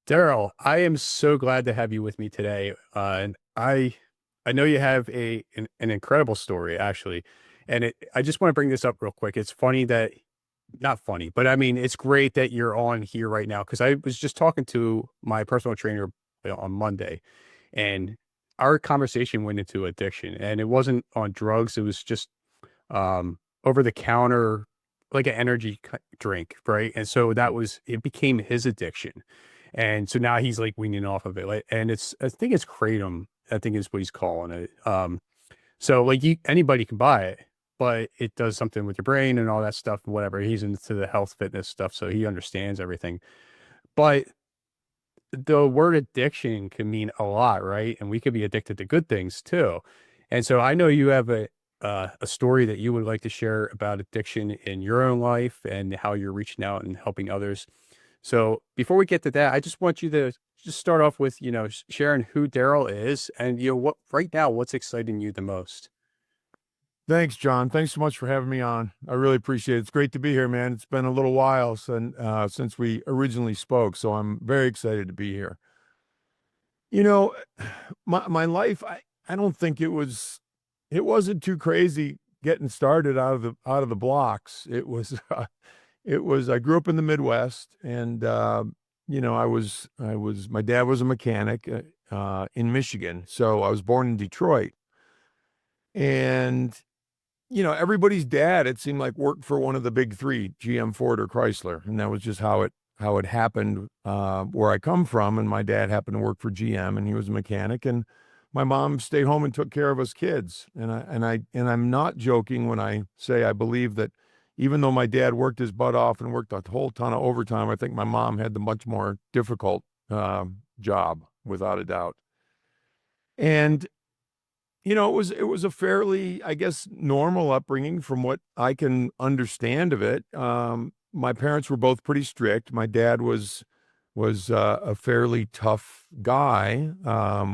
Daryl, I am so glad to have you with me today. And I know you have an incredible story actually, and I just want to bring this up real quick. It's funny that not funny, but I mean it's great that you're on here right now because I was just talking to my personal trainer on Monday, and our conversation went into addiction, and it wasn't on drugs. It was just over the counter, like an energy drink, right? And so it became his addiction. And so now he's like weaning off of it. Like, and I think it's Kratom, I think is what he's calling it. So like anybody can buy it, but it does something with your brain and all that stuff, whatever. He's into the health fitness stuff, so he understands everything. But the word addiction can mean a lot, right? And we could be addicted to good things too. And so I know you have a story that you would like to share about addiction in your own life and how you're reaching out and helping others. So before we get to that, I just want you to just start off with, sharing who Daryl is and what right now, what's exciting you the most. Thanks, John. Thanks so much for having me on. I really appreciate it. It's great to be here, man. It's been a little while since we originally spoke, so I'm very excited to be here. You know, my life, I don't think it wasn't too crazy getting started out of the blocks. It was I grew up in the Midwest, and my dad was a mechanic in Michigan, so I was born in Detroit, and everybody's dad, it seemed like, worked for one of the big three, GM, Ford, or Chrysler. And that was just how it happened where I come from. And my dad happened to work for GM and he was a mechanic. And my mom stayed home and took care of us kids. And I'm not joking when I say I believe that even though my dad worked his butt off and worked a whole ton of overtime, I think my mom had the much more difficult job, without a doubt. And it was a fairly, I guess, normal upbringing from what I can understand of it. My parents were both pretty strict. My dad was a fairly tough guy.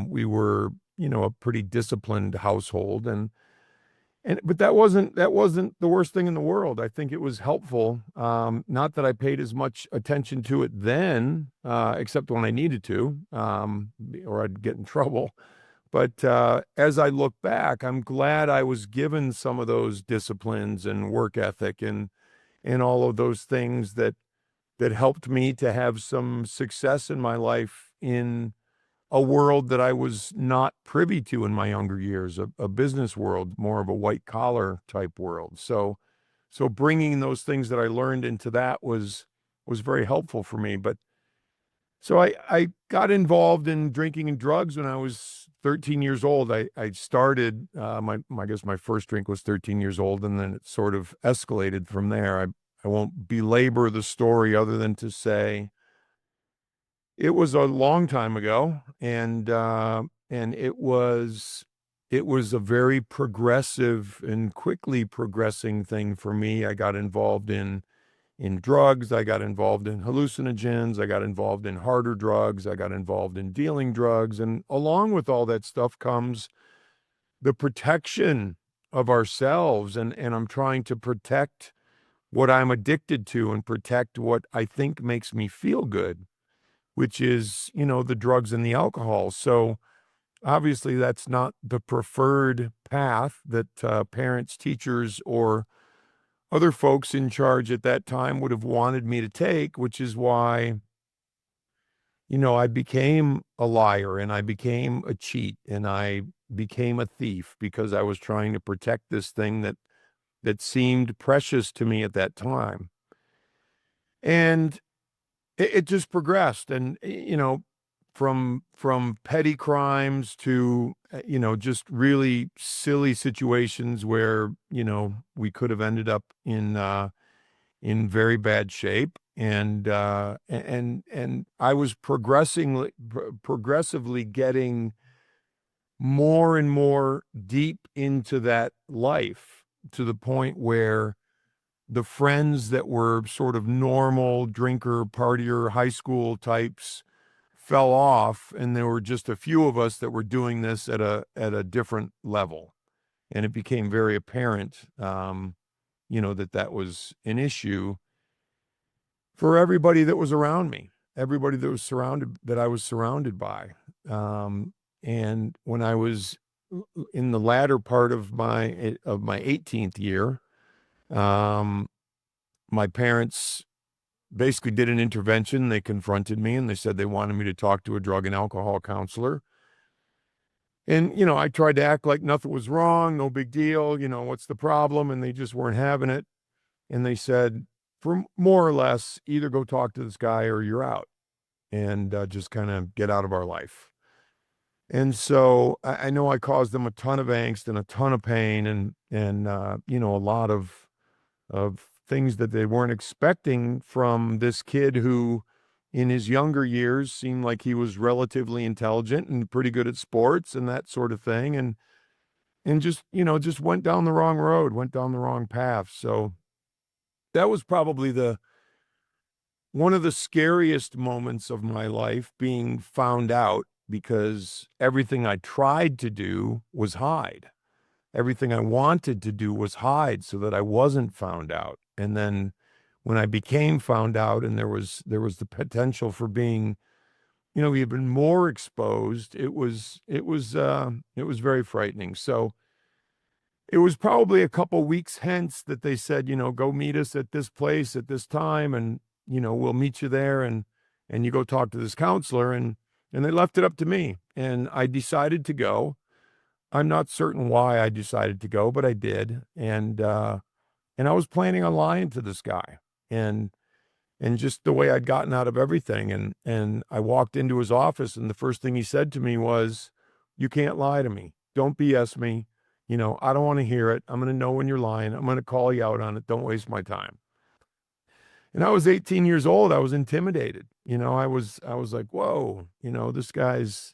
We were, a pretty disciplined household, and but that wasn't the worst thing in the world. I think it was helpful. Not that I paid as much attention to it then, except when I needed to, or I'd get in trouble. But as I look back, I'm glad I was given some of those disciplines and work ethic and all of those things that helped me to have some success in my life in a world that I was not privy to in my younger years, a business world, more of a white collar type world. So bringing those things that I learned into that was very helpful for me. But so I got involved in drinking and drugs when I was 13 years old. I started, I guess my first drink was 13 years old, and then it sort of escalated from there. I won't belabor the story other than to say it was a long time ago, and it was a very progressive and quickly progressing thing for me. I got involved in drugs. I got involved in hallucinogens. I got involved in harder drugs. I got involved in dealing drugs. And along with all that stuff comes the protection of ourselves. And I'm trying to protect what I'm addicted to and protect what I think makes me feel good, which is, the drugs and the alcohol. So obviously that's not the preferred path that parents, teachers, or other folks in charge at that time would have wanted me to take, which is why, I became a liar and I became a cheat and I became a thief because I was trying to protect this thing that seemed precious to me at that time. And it just progressed. And, from petty crimes to, just really silly situations where, we could have ended up in very bad shape. And I was progressively getting more and more deep into that life, to the point where the friends that were sort of normal drinker, partier, high school types fell off, and there were just a few of us that were doing this at a different level. And it became very apparent, that was an issue for everybody that was around me. everybody that I was surrounded by. And when I was in the latter part of my 18th year, um, my parents basically did an intervention. They confronted me and they said they wanted me to talk to a drug and alcohol counselor. And, I tried to act like nothing was wrong, no big deal, what's the problem? And they just weren't having it. And they said, for more or less, either go talk to this guy or you're out, and just kind of get out of our life. And so I know I caused them a ton of angst and a ton of pain, and a lot of things that they weren't expecting from this kid who, in his younger years, seemed like he was relatively intelligent and pretty good at sports and that sort of thing, and just went down the wrong road, went down the wrong path. So that was probably the one of the scariest moments of my life, being found out, because everything I tried to do was hide. Everything I wanted to do was hide so that I wasn't found out. And then when I became found out, and there was the potential for being, even more exposed, it was very frightening. So it was probably a couple weeks hence that they said, go meet us at this place at this time, and we'll meet you there, and you go talk to this counselor, and they left it up to me, and I decided to go. I'm not certain why I decided to go, but I did, and I was planning on lying to this guy, and just the way I'd gotten out of everything, and I walked into his office, and the first thing he said to me was, "You can't lie to me. Don't BS me. I don't want to hear it. I'm going to know when you're lying. I'm going to call you out on it. Don't waste my time." And I was 18 years old. I was intimidated. I was like, "Whoa, this guy's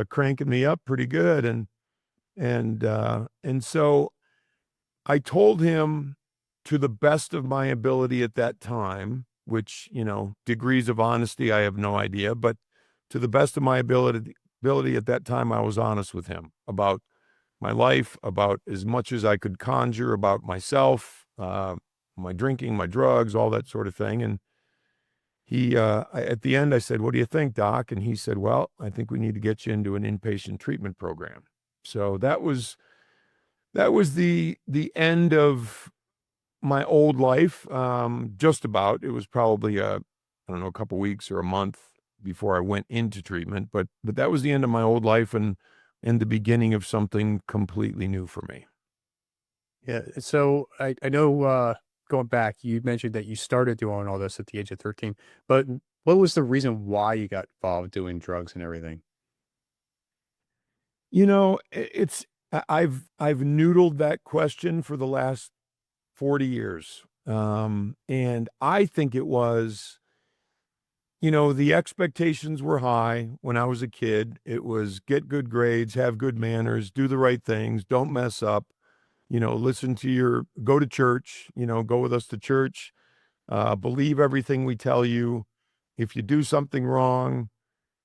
cranking me up pretty good." And so I told him, to the best of my ability at that time, which, degrees of honesty, I have no idea, but to the best of my ability at that time, I was honest with him about my life, about as much as I could conjure about myself, my drinking, my drugs, all that sort of thing. And at the end, I said, "What do you think, Doc?" And he said, "Well, I think we need to get you into an inpatient treatment program." So that was the end of my old life. Just about. It was probably I don't know, a couple weeks or a month before I went into treatment, but that was the end of my old life, and the beginning of something completely new for me. Yeah. So I know, going back, you mentioned that you started doing all this at the age of 13, but what was the reason why you got involved doing drugs and everything? It's I've noodled that question for the last 40 years. And I think it was, the expectations were high when I was a kid. It was get good grades, have good manners, do the right things, don't mess up, go to church, go with us to church, believe everything we tell you. If you do something wrong,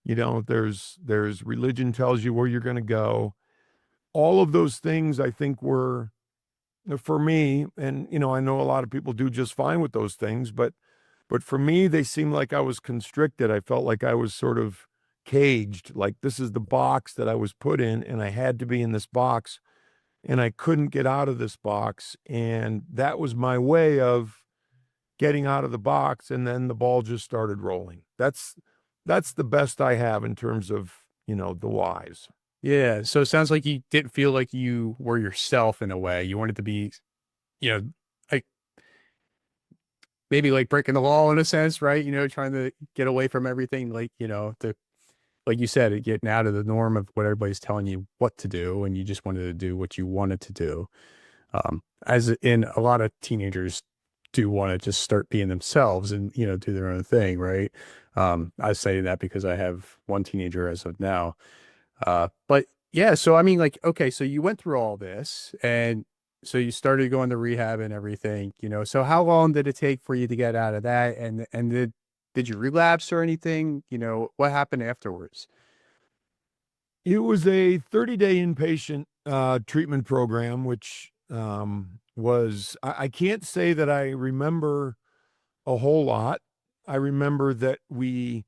there's religion tells you where you're going to go. All of those things, I think, were, for me, and I know a lot of people do just fine with those things, but for me, they seemed like I was constricted. I felt like I was sort of caged, like this is the box that I was put in, and I had to be in this box, and I couldn't get out of this box. And that was my way of getting out of the box, and then the ball just started rolling. That's the best I have in terms of, the whys. Yeah. So it sounds like you didn't feel like you were yourself in a way. You wanted to be, you know, like maybe like breaking the law in a sense, right? Trying to get away from everything, like, like you said, getting out of the norm of what everybody's telling you what to do. And you just wanted to do what you wanted to do. As in a lot of teenagers do want to just start being themselves and, do their own thing. Right. I was saying that because I have one teenager as of now. But yeah, so I mean, like, okay, so you went through all this, and so you started going to rehab and everything, so how long did it take for you to get out of that? And did you relapse or anything? What happened afterwards? It was a 30-day inpatient treatment program, which I can't say that I remember a whole lot. I remember that we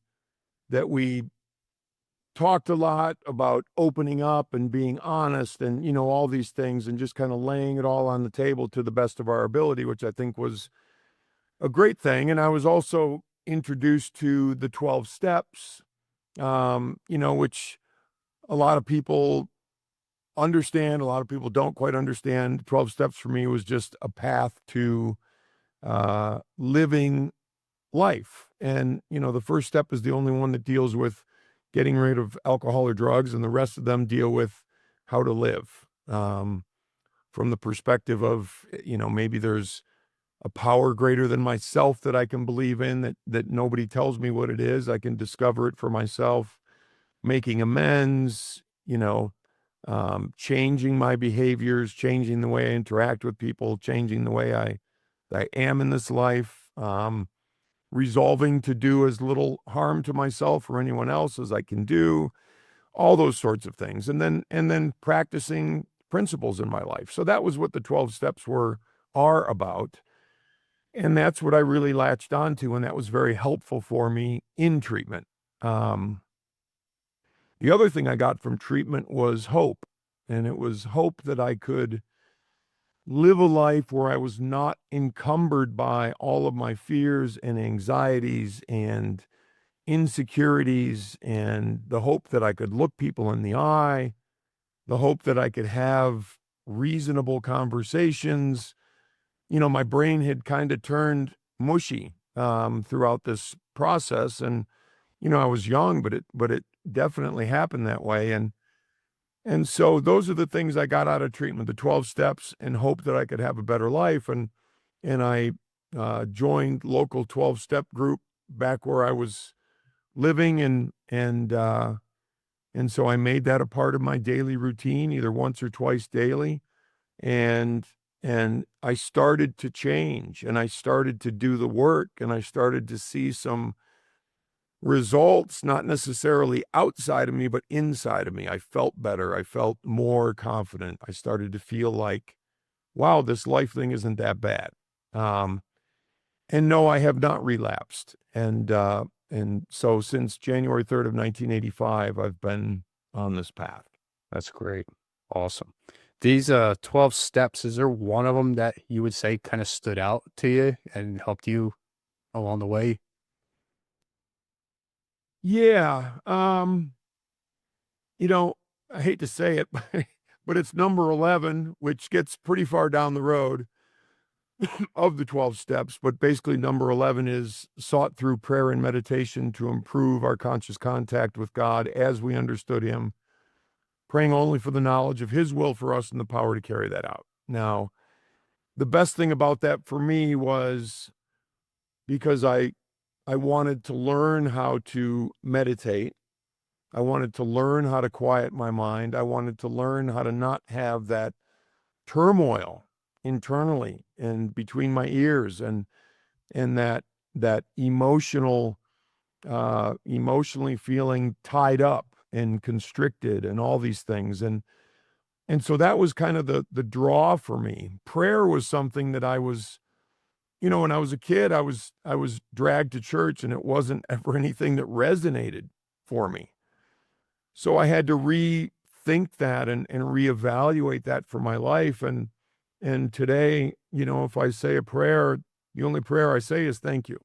talked a lot about opening up and being honest and, all these things and just kind of laying it all on the table to the best of our ability, which I think was a great thing. And I was also introduced to the 12 steps, which a lot of people understand, a lot of people don't quite understand. 12 steps for me was just a path to living life. And, the first step is the only one that deals with getting rid of alcohol or drugs, and the rest of them deal with how to live, from the perspective of, maybe there's a power greater than myself that I can believe in, that nobody tells me what it is. I can discover it for myself, making amends, changing my behaviors, changing the way I interact with people, changing the way I am in this life, resolving to do as little harm to myself or anyone else as I can do, all those sorts of things. And then practicing principles in my life. So that was what the 12 steps are about. And that's what I really latched onto, and that was very helpful for me in treatment. Um, the other thing I got from treatment was hope. And it was hope that I could live a life where I was not encumbered by all of my fears and anxieties and insecurities, and the hope that I could look people in the eye, the hope that I could have reasonable conversations. My brain had kind of turned mushy throughout this process, and I was young, but it definitely happened that way. And so those are the things I got out of treatment: the 12 steps, and hope that I could have a better life. And I joined local 12-step group back where I was living, and so I made that a part of my daily routine, either once or twice daily. And I started to change, and I started to do the work, and I started to see some results, not necessarily outside of me, but inside of me. I felt better. I felt more confident. I started to feel like, wow, this life thing isn't that bad. Um, and no, I have not relapsed. And so since January 3rd of 1985, I've been on this path. That's great. Awesome. These 12 steps, is there one of them that you would say kind of stood out to you and helped you along the way? Yeah. I hate to say it, but it's number 11, which gets pretty far down the road of the 12 steps. But basically, number 11 is sought through prayer and meditation to improve our conscious contact with God as we understood Him, praying only for the knowledge of His will for us and the power to carry that out. Now, the best thing about that for me was because I wanted to learn how to meditate. I wanted to learn how to quiet my mind. I wanted to learn how to not have that turmoil internally and between my ears, and that emotionally feeling tied up and constricted and all these things. And so that was kind of the draw for me. Prayer was something that I was, when I was a kid, I was dragged to church, and it wasn't ever anything that resonated for me. So I had to rethink that and reevaluate that for my life. And today, if I say a prayer, the only prayer I say is thank you.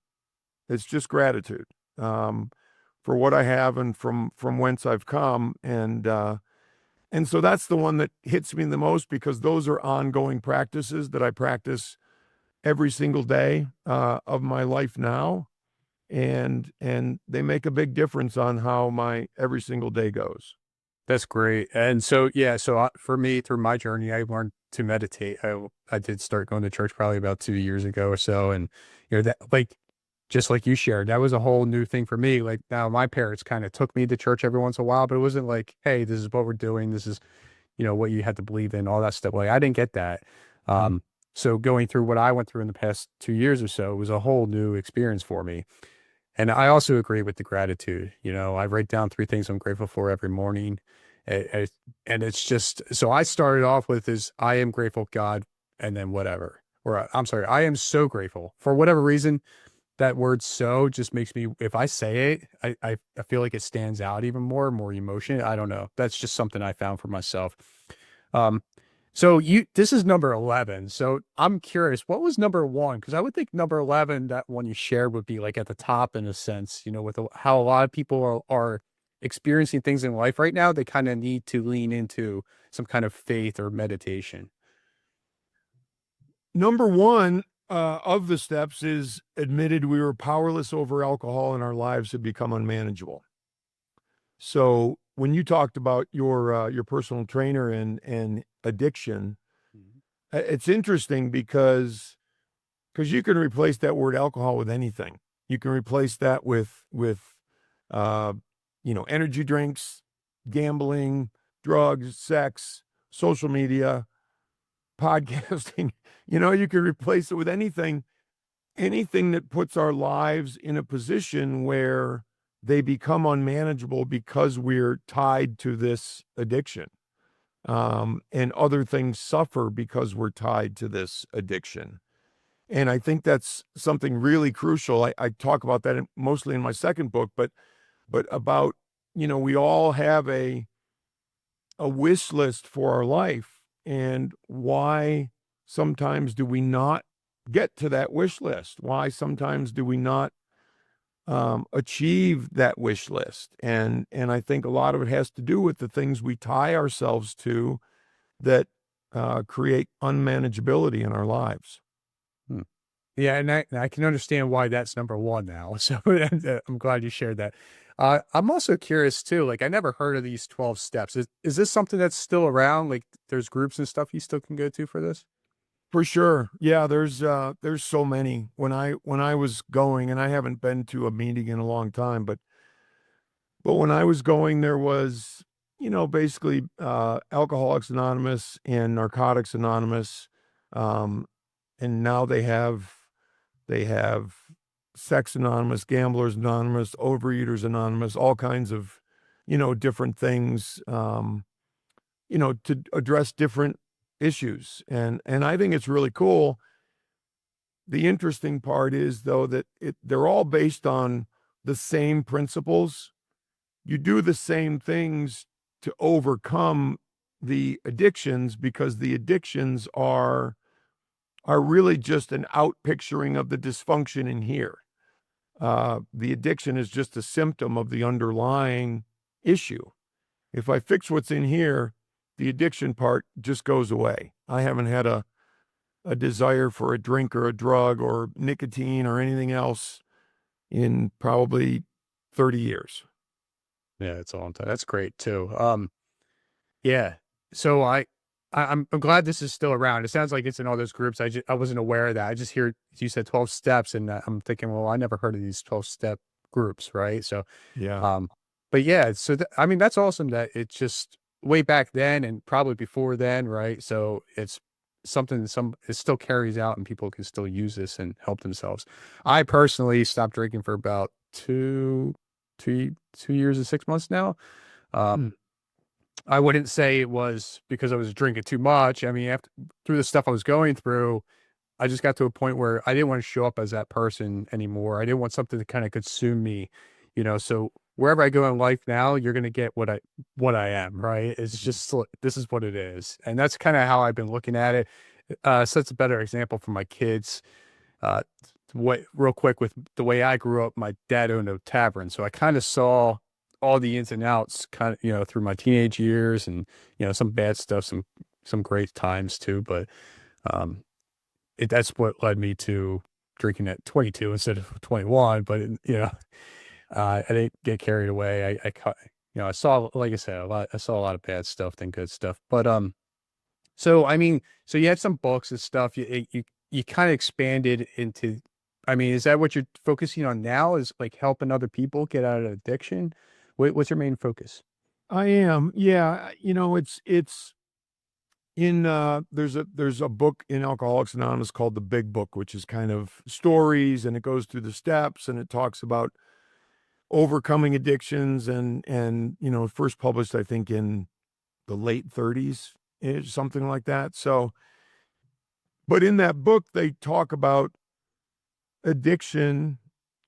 It's just gratitude, for what I have and from whence I've come. And so that's the one that hits me the most, because those are ongoing practices that I practice every single day of my life now. And they make a big difference on how my every single day goes. That's great. And so, yeah, so for me, through my journey, I learned to meditate. I did start going to church probably about 2 years ago or so. And, that, like, just like you shared, that was a whole new thing for me. Like, now my parents kind of took me to church every once in a while, but it wasn't like, hey, this is what we're doing. This is, what you had to believe in, all that stuff. Like, I didn't get that. Mm. So going through what I went through in the past 2 years or so was a whole new experience for me. And I also agree with the gratitude. I write down 3 things I'm grateful for every morning. And it's just, so I started off with is I am grateful, God, and then whatever. Or I'm sorry, I am so grateful for whatever reason. that word "so" just makes me, if I say it, I feel like it stands out even more emotion. I don't know. That's just something I found for myself. Um, so this is number 11. So I'm curious, what was number one? Because I would think number 11, that one you shared, would be like at the top in a sense, with how a lot of people are experiencing things in life right now. They kind of need to lean into some kind of faith or meditation. Number one of the steps is admitted we were powerless over alcohol and our lives had become unmanageable. So when you talked about your personal trainer and addiction, Mhm. it's interesting because you can replace that word alcohol with anything. You can replace that with uh, energy drinks, gambling, drugs, sex, social media, podcasting. You can replace it with anything that puts our lives in a position where they become unmanageable because we're tied to this addiction. And other things suffer because we're tied to this addiction. And I think that's something really crucial. I talk about that mostly in my second book, but about, we all have a wish list for our life, and why sometimes do we not get to that wish list? Why sometimes do we not achieve that wish list? And I think a lot of it has to do with the things we tie ourselves to that create unmanageability in our lives. Hmm. Yeah, and I can understand why that's number one now. So I'm glad you shared that. I'm also curious too. Like, I never heard of these 12 steps. Is this something that's still around? Like, there's groups and stuff you still can go to for this? For sure. Yeah, there's so many. When I was going, and I haven't been to a meeting in a long time, but when I was going, there was, basically Alcoholics Anonymous and Narcotics Anonymous. Um, and now they have Sex Anonymous, Gamblers Anonymous, Overeaters Anonymous, all kinds of, different things, to address different issues. And I think it's really cool. The interesting part is, though, that they're all based on the same principles. You do the same things to overcome the addictions, because the addictions are really just an outpicturing of the dysfunction in here. The addiction is just a symptom of the underlying issue. If I fix what's in here, the addiction part just goes away. I haven't had a desire for a drink or a drug or nicotine or anything else in probably 30 years. Yeah, it's all time. That's great too. Yeah. So I'm glad this is still around. It sounds like it's in all those groups. I wasn't aware of that. I just hear you said 12 steps, and I'm thinking, well, I never heard of these 12-step groups, right? So, Yeah. um, but yeah, so I mean, that's awesome that it's just way back then and probably before then, right? So it's something it still carries out and people can still use this and help themselves. I personally stopped drinking for about 2 years and 6 months now. Hmm. I wouldn't say it was because I was drinking too much. I mean, after through the stuff I was going through, I just got to a point where I didn't want to show up as that person anymore. I didn't want something to kind of consume me. So wherever I go in life now, you're gonna get what I am, right? It's Mhm. just this is what it is, and that's kind of how I've been looking at it. Sets a better example for my kids. Uh, what real quick with the way I grew up, my dad owned a tavern, so I kind of saw all the ins and outs, kind of through my teenage years, and some bad stuff, some great times too. But um, that's what led me to drinking at 22 instead of 21. But I didn't get carried away. I saw, like I said, a lot. I saw a lot of bad stuff than good stuff. But so I mean, so you had some books and stuff. You kind of expanded into. I mean, is that what you're focusing on now? Is like helping other people get out of addiction? What's your main focus? I am. Yeah. It's in there's a book in Alcoholics Anonymous called The Big Book, which is kind of stories, and it goes through the steps, and it talks about overcoming addictions, and first published, I think, in the late 30s, something like that. So, but in that book they talk about addiction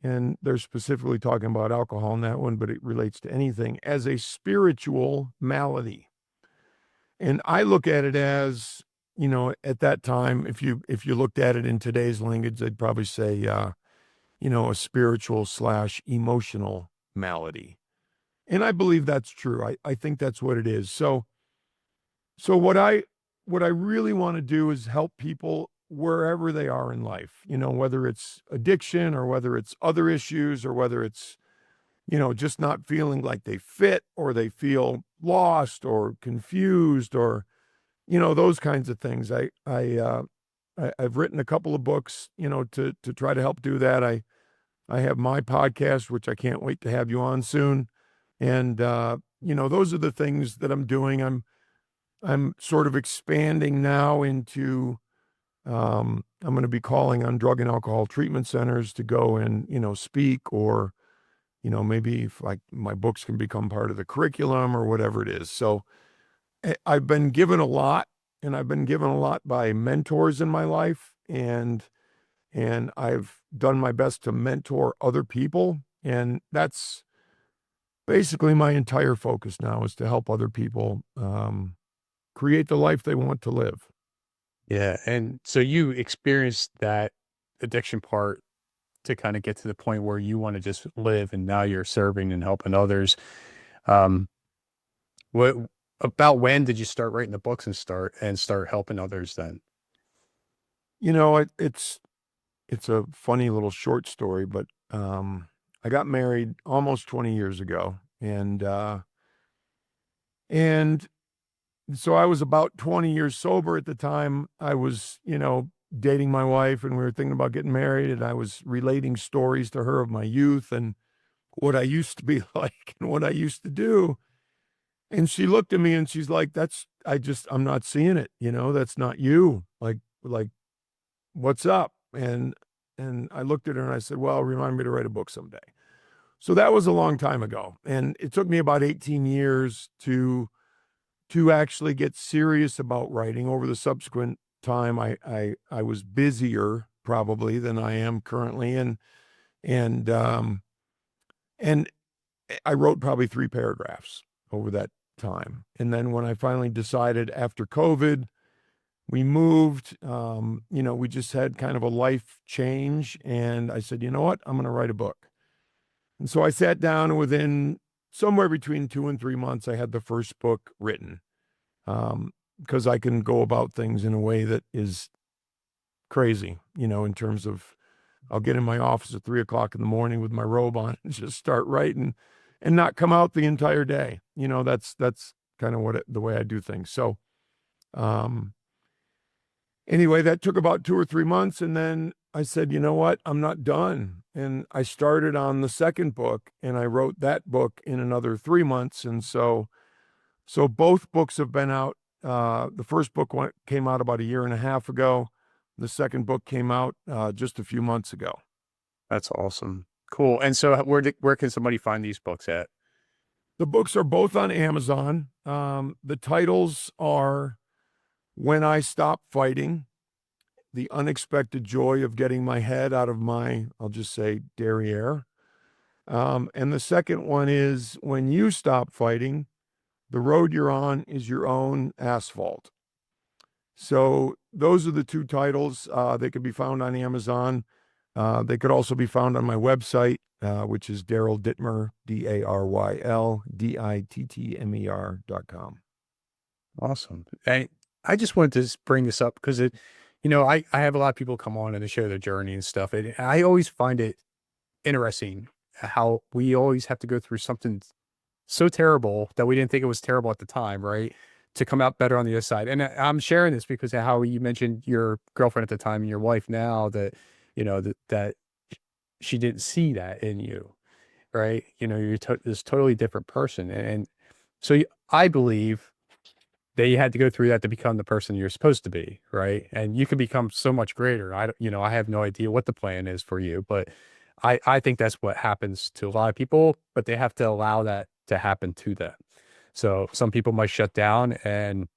and they're specifically talking about alcohol in that one, but it relates to anything, as a spiritual malady. And I look at it as, at that time, if you looked at it in today's language, they'd probably say, a spiritual slash emotional malady. And I believe that's true. I think that's what it is. So what I really want to do is help people wherever they are in life, whether it's addiction or whether it's other issues or whether it's, just not feeling like they fit or they feel lost or confused or, those kinds of things. I've written a couple of books, to try to help do that. I have my podcast, which I can't wait to have you on soon. And, those are the things that I'm doing. I'm sort of expanding now into, I'm going to be calling on drug and alcohol treatment centers to go and, speak, or, maybe if like my books can become part of the curriculum or whatever it is. So I've been given a lot, and I've been given a lot by mentors in my life, and I've done my best to mentor other people. And that's basically my entire focus now, is to help other people, create the life they want to live. Yeah. And so you experienced that addiction part to kind of get to the point where you want to just live, and now you're serving and helping others. Um, what about when did you start writing the books and start helping others then? It's a funny little short story, but I got married almost 20 years ago, and so I was about 20 years sober at the time. I was, dating my wife, and we were thinking about getting married, and I was relating stories to her of my youth and what I used to be like and what I used to do. And she looked at me and she's like, I'm not seeing it, that's not you. Like, what's up? And I looked at her and I said, well, remind me to write a book someday. So that was a long time ago. And it took me about 18 years to actually get serious about writing. Over the subsequent time, I was busier probably than I am currently. And, and I wrote probably 3 paragraphs over that time. And then when I finally decided, after COVID, we moved, we just had kind of a life change. And I said, you know what? I'm going to write a book. And so I sat down, and within somewhere between 2 and 3 months, I had the first book written. Because I can go about things in a way that is crazy, in terms of, I'll get in my office at 3 o'clock in the morning with my robe on and just start writing and not come out the entire day. That's kind of the way I do things. So, anyway, that took about 2 or 3 months. And then I said, you know what? I'm not done. And I started on the second book, and I wrote that book in another 3 months. And so both books have been out. The first book came out about a year and a half ago. The second book came out just a few months ago. That's awesome. Cool. And so where can somebody find these books at? The books are both on Amazon. The titles are When I Stopped Fighting, The Unexpected Joy of Getting My Head Out of My, I'll just say, derriere. And the second one is When You Stop Fighting, The Road You're On Is Your Own Asphalt. So those are the 2 titles. They can be found on Amazon. They could also be found on my website, which is Daryl Dittmer, DarylDittmer.com. Awesome. And I just wanted to bring this up because I have a lot of people come on and they share their journey and stuff. And I always find it interesting how we always have to go through something so terrible that we didn't think it was terrible at the time, right? To come out better on the other side. And I'm sharing this because of how you mentioned your girlfriend at the time and your wife now, that, that she didn't see that in you, right? You're this totally different person. And so I believe that you had to go through that to become the person you're supposed to be, right? And you can become so much greater. I have no idea what the plan is for you, but I think that's what happens to a lot of people, but they have to allow that to happen to them. So some people might shut down and,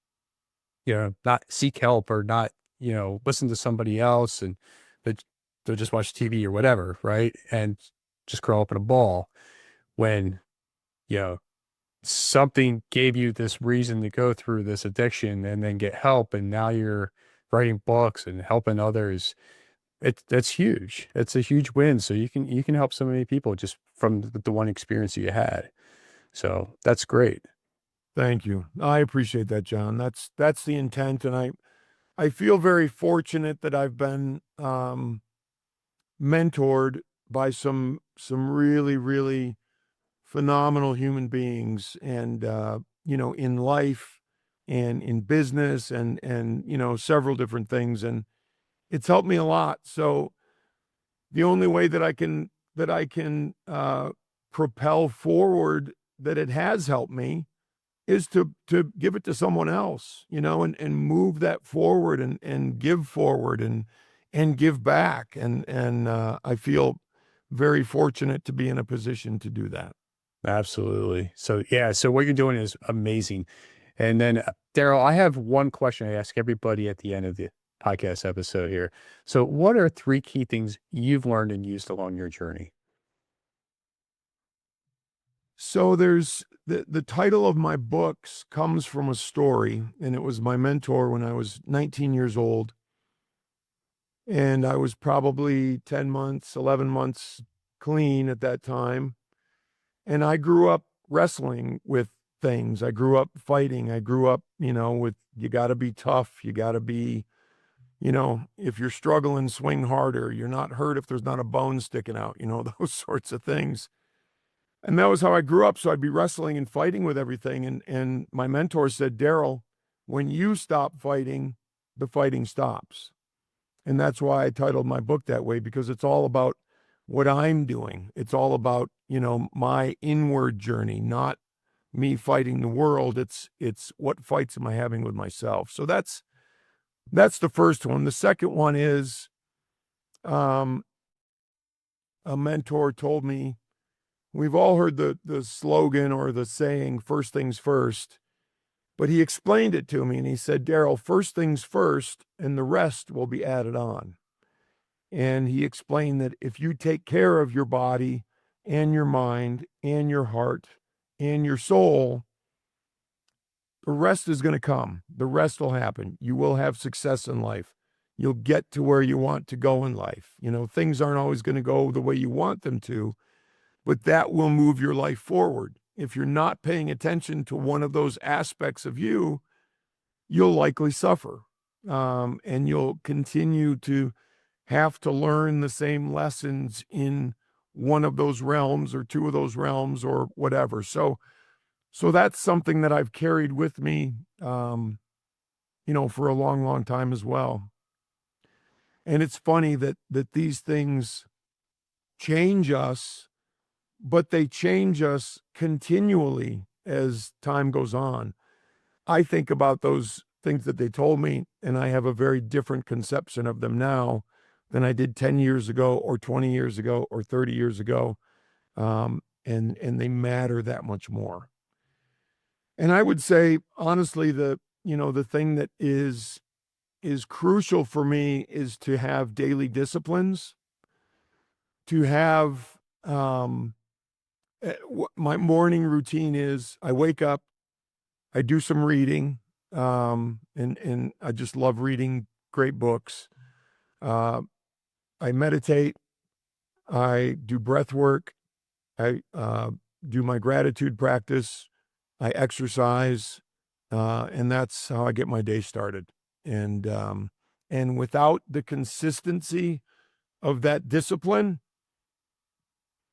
not seek help, or not, listen to somebody else, and they- they'll just watch TV or whatever. Right. And just curl up in a ball when, you know, something gave you this reason to go through this addiction and then get help. And now you're writing books and helping others. That's huge. It's a huge win. So you can help so many people just from the one experience you had. So that's great. Thank you. I appreciate that, John. That's the intent, and I feel very fortunate that I've been mentored by some really really phenomenal human beings, and in life and in business and several different things, and it's helped me a lot. So the only way that I can propel forward, that it has helped me, is to give it to someone else, and move that forward and give forward and give back. And I feel very fortunate to be in a position to do that. Absolutely. So yeah, so what you're doing is amazing. And then Daryl, I have one question I ask everybody at the end of the podcast episode here. So what are three key things you've learned and used along your journey? So there's the title of my books comes from a story, and it was my mentor when I was 19 years old. And I was probably 10 months, 11 months clean at that time. And I grew up wrestling with things. I grew up fighting. I grew up, with you got to be tough. You got to be, if you're struggling, swing harder. You're not hurt if there's not a bone sticking out, those sorts of things. And that was how I grew up. So I'd be wrestling and fighting with everything. And my mentor said, Daryl, when you stop fighting, the fighting stops. And that's why I titled my book that way, because it's all about what I'm doing. It's all about, my inward journey, not me fighting the world. It's what fights am I having with myself? So that's the first one. The second one is, a mentor told me, we've all heard the slogan or the saying, first things first, but he explained it to me and he said, Daryl, first things first, and the rest will be added on. And he explained that if you take care of your body and your mind and your heart and your soul, the rest is going to come. The rest will happen. You will have success in life. You'll get to where you want to go in life. Things aren't always going to go the way you want them to, but that will move your life forward. If you're not paying attention to one of those aspects of you, you'll likely suffer. And you'll continue to have to learn the same lessons in one of those realms or two of those realms or whatever. So that's something that I've carried with me, for a long, long time as well. And it's funny that these things change us, but they change us continually as time goes on. I think about those things that they told me, and I have a very different conception of them now than I did 10 years ago or 20 years ago or 30 years ago. And they matter that much more. And I would say, honestly, the thing that is crucial for me is to have daily disciplines, to have, my morning routine is I wake up, I do some reading, and I just love reading great books. I meditate, I do breath work, I do my gratitude practice, I exercise, and that's how I get my day started. And without the consistency of that discipline,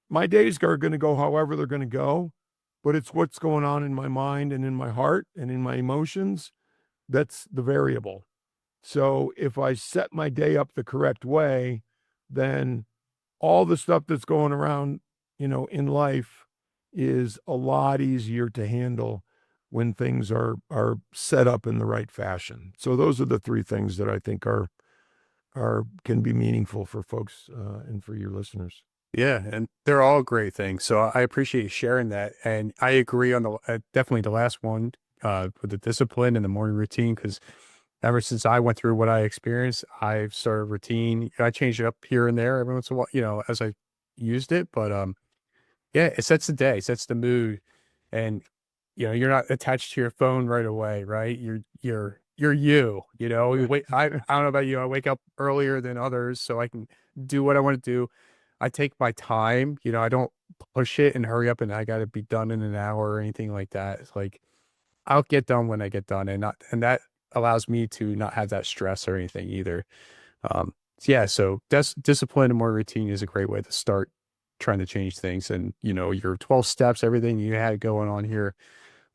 my days are going to go however they're going to go, but it's what's going on in my mind and in my heart and in my emotions that's the variable. So if I set my day up the correct way, then all the stuff that's going around, in life is a lot easier to handle when things are set up in the right fashion. So those are the three things that I think are can be meaningful for folks, and for your listeners. Yeah, and they're all great things. So I appreciate you sharing that. And I agree on the definitely the last one with the discipline and the morning routine, because ever since I went through what I experienced, I've started a routine. I change it up here and there every once in a while, as I used it, but yeah, it sets the day, sets the mood, and you're not attached to your phone right away, right? You're you know. Right. I don't know about you. I wake up earlier than others so I can do what I want to do. I take my time, I don't push it and hurry up and I got to be done in an hour or anything like that. It's like I'll get done when I get done, and that allows me to not have that stress or anything either. Yeah, so discipline and more routine is a great way to start trying to change things. And your 12 steps, everything you had going on here,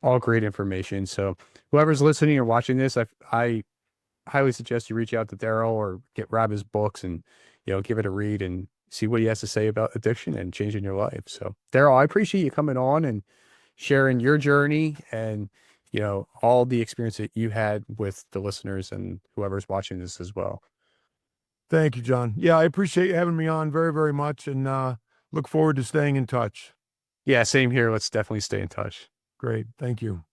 all great information. So whoever's listening or watching this, I highly suggest you reach out to Daryl or grab his books and give it a read and see what he has to say about addiction and changing your life. So Daryl, I appreciate you coming on and sharing your journey and all the experience that you had with the listeners and whoever's watching this as well. Thank you, John. Yeah, I appreciate you having me on very, very much, and look forward to staying in touch. Yeah, same here. Let's definitely stay in touch. Great. Thank you.